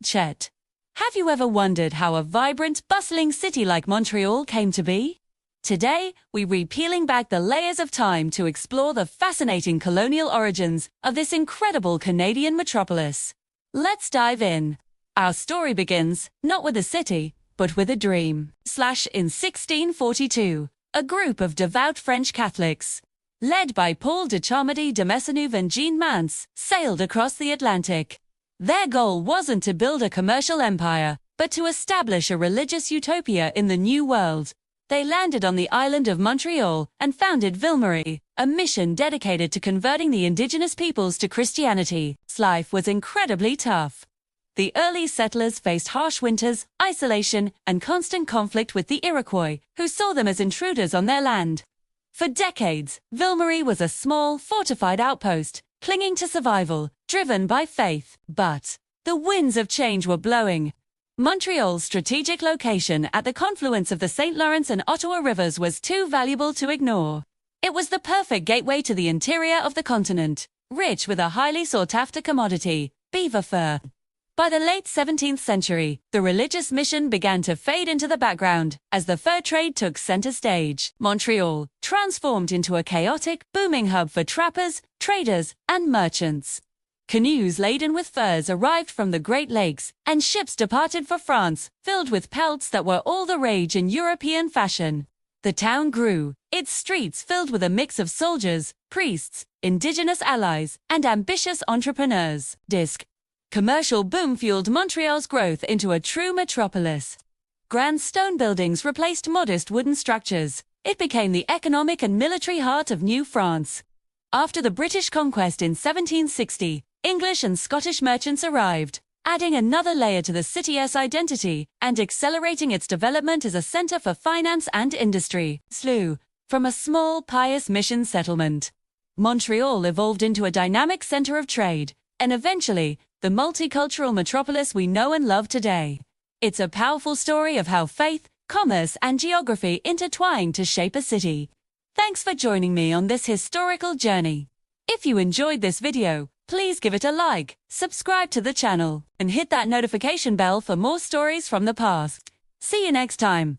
Chet. Have you ever wondered how a vibrant, bustling city like Montreal came to be? Today, we peeling back the layers of time to explore the fascinating colonial origins of this incredible Canadian metropolis. Let's dive in. Our story begins, not with a city, but with a dream. In 1642, a group of devout French Catholics, led by Paul de Charmedy de Maisonneuve and Jean Mance, sailed across the Atlantic. Their goal wasn't to build a commercial empire, but to establish a religious utopia in the New World. They landed on the island of Montreal and founded Ville-Marie, a mission dedicated to converting the indigenous peoples to Christianity. Life was incredibly tough. The early settlers faced harsh winters, isolation, and constant conflict with the Iroquois, who saw them as intruders on their land. For decades, Ville-Marie was a small, fortified outpost, clinging to survival, driven by faith. But the winds of change were blowing. Montreal's strategic location at the confluence of the St. Lawrence and Ottawa rivers was too valuable to ignore. It was the perfect gateway to the interior of the continent, rich with a highly sought-after commodity, beaver fur. By the late 17th century, the religious mission began to fade into the background as the fur trade took center stage. Montreal transformed into a chaotic, booming hub for trappers, traders, and merchants. Canoes laden with furs arrived from the Great Lakes, and ships departed for France, filled with pelts that were all the rage in European fashion. The town grew, its streets filled with a mix of soldiers, priests, indigenous allies, and ambitious entrepreneurs. Commercial boom fueled Montreal's growth into a true metropolis. Grand stone buildings replaced modest wooden structures. It became the economic and military heart of New France. After the British conquest in 1760, English and Scottish merchants arrived, adding another layer to the city's identity and accelerating its development as a center for finance and industry. From a small, pious mission settlement, Montreal evolved into a dynamic center of trade, and eventually, the multicultural metropolis we know and love today. It's a powerful story of how faith, commerce, and geography intertwine to shape a city. Thanks for joining me on this historical journey. If you enjoyed this video, please give it a like, subscribe to the channel, and hit that notification bell for more stories from the past. See you next time.